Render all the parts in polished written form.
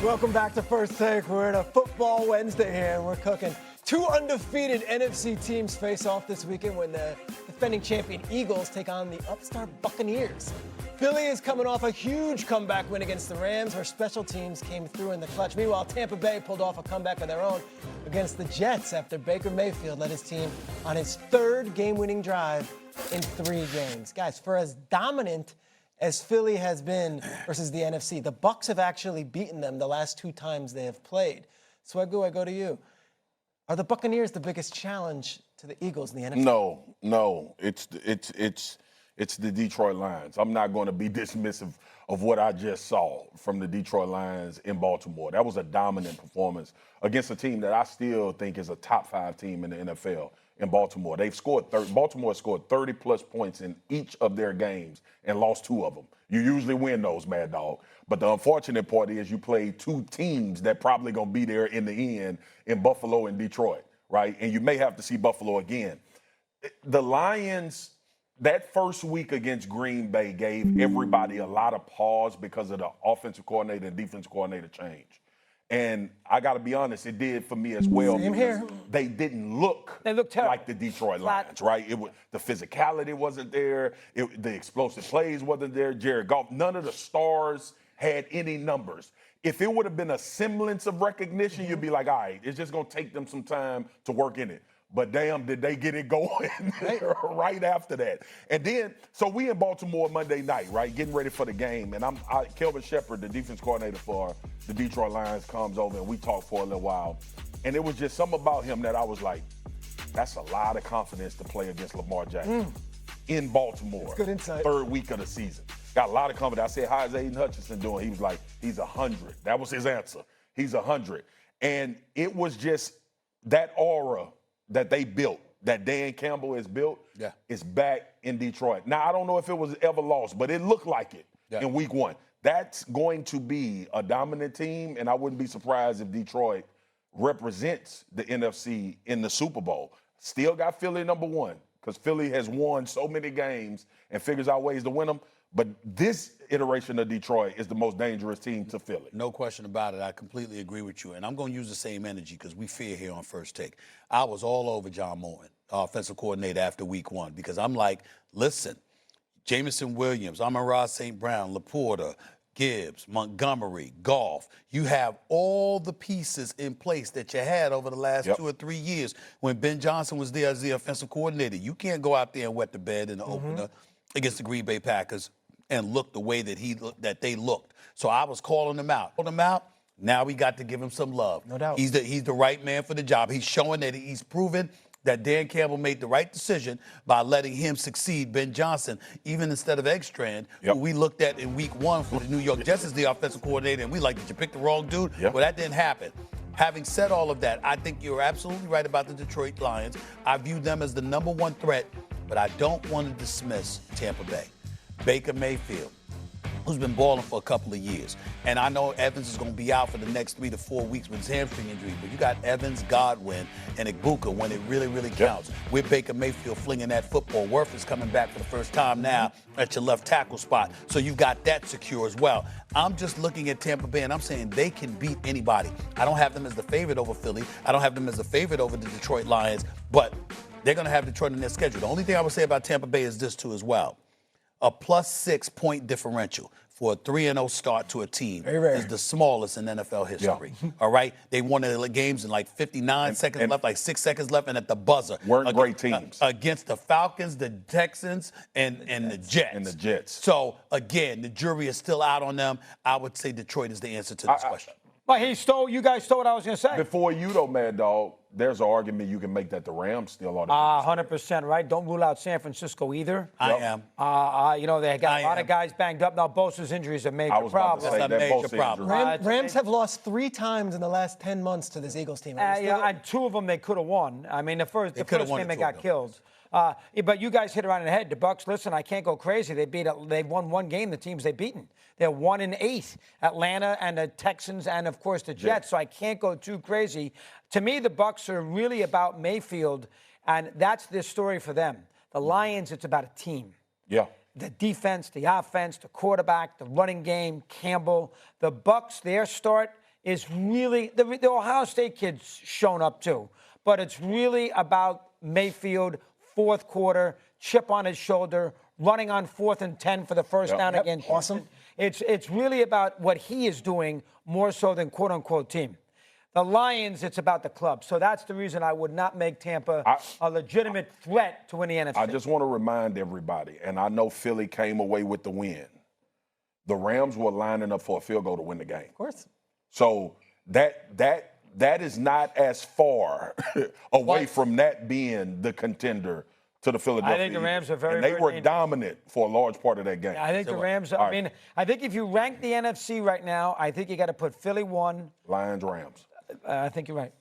Welcome back to First Take. We're in a football Wednesday here, and we're cooking. Two undefeated NFC teams face off this weekend when the defending champion Eagles take on the upstart Buccaneers. Philly is coming off a huge comeback win against the Rams, where special teams came through in the clutch. Meanwhile, Tampa Bay pulled off a comeback of their own against the Jets after Baker Mayfield led his team on his third game-winning drive in 3 games. Guys, for as dominant as Philly has been versus the NFC, the Bucs have actually beaten them the last 2 times they have played. Swegu, I go to you. Are the Buccaneers the biggest challenge to the Eagles in the NFC? No. It's the Detroit Lions. I'm not going to be dismissive of what I just saw from the Detroit Lions in Baltimore. That was a dominant performance against a team that I still think is a top 5 team in the NFL. In Baltimore, Baltimore scored 30-plus points in each of their games and lost 2 of them. You usually win those, Mad Dog. But the unfortunate part is you played 2 teams that probably going to be there in the end in Buffalo and Detroit, right? And you may have to see Buffalo again. The Lions, that first week against Green Bay gave everybody a lot of pause because of the offensive coordinator and defensive coordinator change. And I got to be honest, it did for me as well. Same here. They didn't look like the Detroit Lions, right? The physicality wasn't there. The explosive plays wasn't there. Jared Goff, none of the stars had any numbers. If it would have been a semblance of recognition, you'd be like, all right, it's just going to take them some time to work in it. But damn, did they get it going right after that. And then, so we in Baltimore Monday night, right, getting ready for the game. And Kelvin Shepard, the defense coordinator for the Detroit Lions, comes over and we talk for a little while. And it was just something about him that I was like, that's a lot of confidence to play against Lamar Jackson in Baltimore. That's good insight. 3rd week of the season. Got a lot of confidence. I said, how is Aiden Hutchinson doing? He was like, he's 100. That was his answer. He's 100. And it was just that aura that they built, that Dan Campbell has built, is back in Detroit. Now, I don't know if it was ever lost, but it looked like it in week 1. That's going to be a dominant team, and I wouldn't be surprised if Detroit represents the NFC in the Super Bowl. Still got Philly number 1, because Philly has won so many games and figures out ways to win them. But this iteration of Detroit is the most dangerous team to Philly. No question about it. I completely agree with you. And I'm going to use the same energy because we fear here on First Take. I was all over John Morton, offensive coordinator, after week 1 because I'm like, listen, Jameson Williams, Amon-Ra St. Brown, Laporta, Gibbs, Montgomery, Goff. You have all the pieces in place that you had over the last 2 or 3 years when Ben Johnson was there as the offensive coordinator. You can't go out there and wet the bed in the opener against the Green Bay Packers and look the way that they looked. So I was calling them out. Now we got to give him some love. No doubt. He's the right man for the job. He's showing that he's proven that Dan Campbell made the right decision by letting him succeed Ben Johnson, even instead of Eggstrand, who we looked at in week 1 for the New York Jets as the offensive coordinator, and we like, did you pick the wrong dude? Well, that didn't happen. Having said all of that, I think you're absolutely right about the Detroit Lions. I view them as the number 1 threat, but I don't want to dismiss Tampa Bay. Baker Mayfield, who's been balling for a couple of years. And I know Evans is going to be out for the next 3 to 4 weeks with his hamstring injury, but you got Evans, Godwin, and Igbuka when it really, really counts. With Baker Mayfield flinging that football. Worth is coming back for the first time now at your left tackle spot. So you've got that secure as well. I'm just looking at Tampa Bay, and I'm saying they can beat anybody. I don't have them as the favorite over Philly. I don't have them as the favorite over the Detroit Lions, but they're going to have Detroit in their schedule. The only thing I would say about Tampa Bay is this, too, as well. A +6 point differential for a 3-0 start to a team is the smallest in NFL history. All right? They won the games in like 59 seconds left, like 6 seconds left, and at the buzzer. Weren't great teams. Against the Falcons, the Texans, and the Jets. So, again, the jury is still out on them. I would say Detroit is the answer to this question. Well, you guys stole what I was going to say. Before you, though, Mad Dog, there's an argument you can make that the Rams still are the 100%, right? Don't rule out San Francisco either. I am. They got a lot of guys banged up. Now, Bosa's injury is a major problem. It's a major problem. Rams have lost 3 times in the last 10 months to this Eagles team. And 2 of them they could have won. I mean, the first game they got killed. But you guys hit it right in the head. The Bucs, listen, I can't go crazy. They've won 1 game, the teams they've beaten. They're 1-8. Atlanta and the Texans and, of course, the Jets. So I can't go too crazy. To me, the Bucs are really about Mayfield, and that's the story for them. The Lions, it's about a team. Yeah. The defense, the offense, the quarterback, the running game, Campbell. The Bucs, their start is really the Ohio State kid's shown up too, but it's really about Mayfield, fourth quarter, chip on his shoulder, running on 4th and 10 for the first down against awesome. It's really about what he is doing more so than quote unquote team. The Lions, it's about the club. So that's the reason I would not make Tampa a legitimate threat to win the NFC. I just want to remind everybody, and I know Philly came away with the win. The Rams were lining up for a field goal to win the game. Of course. So that is not as far away from that being the contender to the Philadelphia I think the Rams are very, and they very were dangerous. dominant for a large part of that game. I think the Rams, I mean, I think if you rank the NFC right now, I think you got to put Philly 1. Lions, Rams. I think you're right.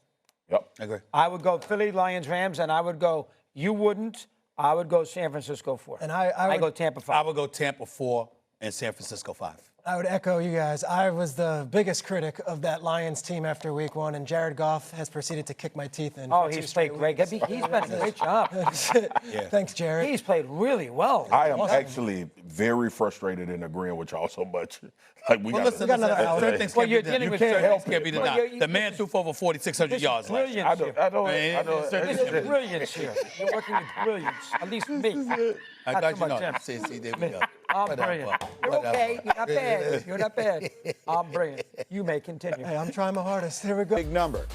Yep. I agree. I would go Philly, Lions, Rams, and I would go, you wouldn't, I would go San Francisco 4. And I go Tampa 5. I would go Tampa 4 and San Francisco 5. I would echo you guys. I was the biggest critic of that Lions team after week 1, and Jared Goff has proceeded to kick my teeth in. Oh, he's played great. He's done a great job. Thanks, Jared. He's played really well. I am actually very frustrated and agreeing with y'all so much. Like we Listen, another hour. certain things Well, can't you're be done. dealing with Certain certain- things can't be Well, denied. The man threw for over 4,600 yards last year. Brilliance I here. know. This is brilliance here. You're working with brilliance. At least me. I Not got so you much know. him. See, there we go. I'm Whatever. brilliant. You're okay. You're not bad. You're not bad. I'm brilliant. You may continue. Hey, I'm trying my hardest. Here we go. Big number.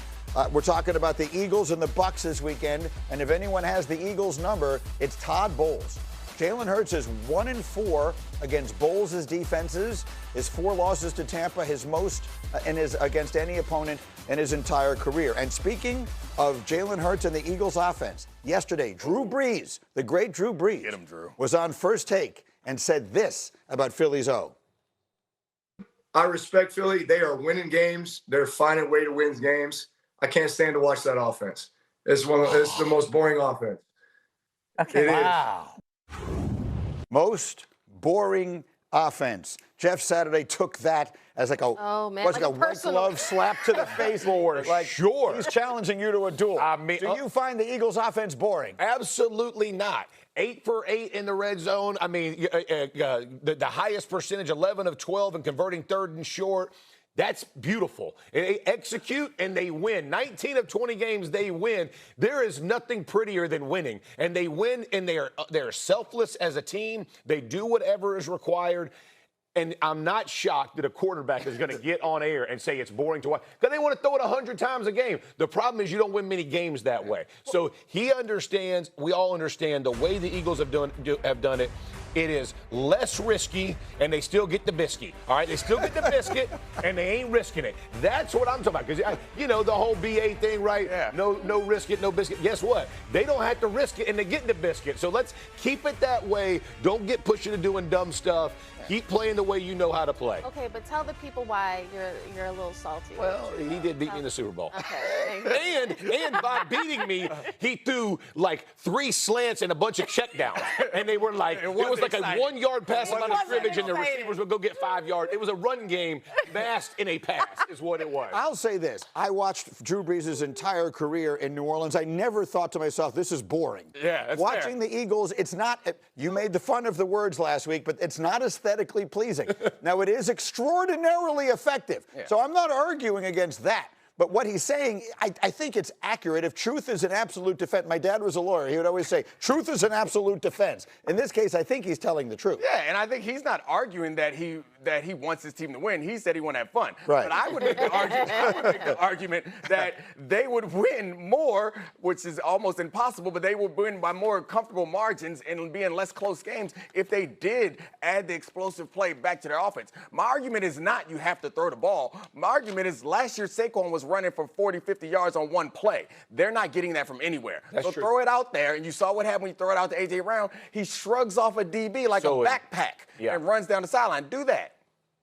We're talking about the Eagles and the Bucs this weekend, and if anyone has the Eagles number, it's Todd Bowles. Jalen Hurts is 1-4 against Bowles' defenses. His 4 losses to Tampa, his most against any opponent in his entire career. And speaking of Jalen Hurts and the Eagles offense, yesterday, Drew Brees, the great Drew Brees, was on First Take and said this about Philly's O. I respect Philly. They are winning games. They're finding a way to win games. I can't stand to watch that offense. It's the most boring offense. Okay. Wow. Most boring offense. Jeff Saturday took that as like a white glove slap to the face. Like sure. He's challenging you to a duel. I mean, do you find the Eagles offense boring? Absolutely not. 8 for 8 in the red zone. I mean, the highest percentage, 11 of 12, and converting 3rd and short. That's beautiful. They execute and they win. 19 of 20 games they win. There is nothing prettier than winning. And they win and they're selfless as a team. They do whatever is required. And I'm not shocked that a quarterback is going to get on air and say it's boring to watch because they want to throw it 100 times a game. The problem is you don't win many games that way. So he understands, we all understand the way the Eagles have done it. It is less risky, and they still get the biscuit. All right, they still get the biscuit, and they ain't risking it. That's what I'm talking about. Because the whole BA thing, right? Yeah. No risk it, no biscuit. Guess what? They don't have to risk it, and they get the biscuit. So let's keep it that way. Don't get pushed into doing dumb stuff. Keep playing the way you know how to play. Okay, but tell the people why you're a little salty. Well, he did beat me in the Super Bowl. Okay. and by beating me, he threw like 3 slants and a bunch of checkdowns. And they were like, it was like a 1-yard pass on the scrimmage, and the receivers would go get 5 yards. It was a run game masked in a pass, is what it was. I'll say this. I watched Drew Brees' entire career in New Orleans. I never thought to myself, this is boring. Yeah, that's watching fair. the Eagles, it's not, you made the fun of the words last week, but it's not aesthetically pleasing. Now, it is extraordinarily effective. Yeah. So I'm not arguing against that. But what he's saying, I think it's accurate. If truth is an absolute defense, my dad was a lawyer. He would always say, truth is an absolute defense. In this case, I think he's telling the truth. Yeah, and I think he's not arguing that he wants his team to win. He said he want to have fun. Right. But I would make the argument that they would win more, which is almost impossible, but they would win by more comfortable margins and be in less close games if they did add the explosive play back to their offense. My argument is not you have to throw the ball. My argument is last year Saquon was running for 40, 50 yards on one play. They're not getting that from anywhere. That's so true. throw it out there, and you saw what happened when you throw it out to A.J. Brown. He shrugs off a DB like a backpack and runs down the sideline. Do that.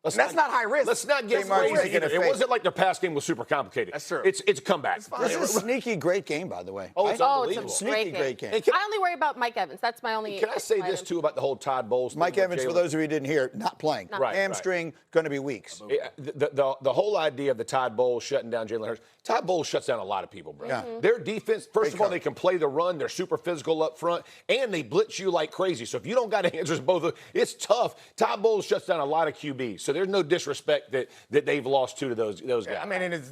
That's not high risk. Let's not get crazy either. It wasn't like their pass game was super complicated. That's true. It's a comeback. This is a sneaky great game, by the way. Oh, it's unbelievable. It's a Sneaky great game. I only worry about Mike Evans. That's my only. Can I say this, too, about the whole Todd Bowles thing? Mike Evans, for those of you who didn't hear, not playing. Right, hamstring, going to be weeks. The whole idea of the Todd Bowles shutting down Jalen Hurts, Todd Bowles shuts down a lot of people, bro. Yeah. Their defense, first of all, they can play the run. They're super physical up front, and they blitz you like crazy. So if you don't got answers both, it's tough. Todd Bowles shuts down a lot of QBs. So there's no disrespect that they've lost to those guys. I mean, and it's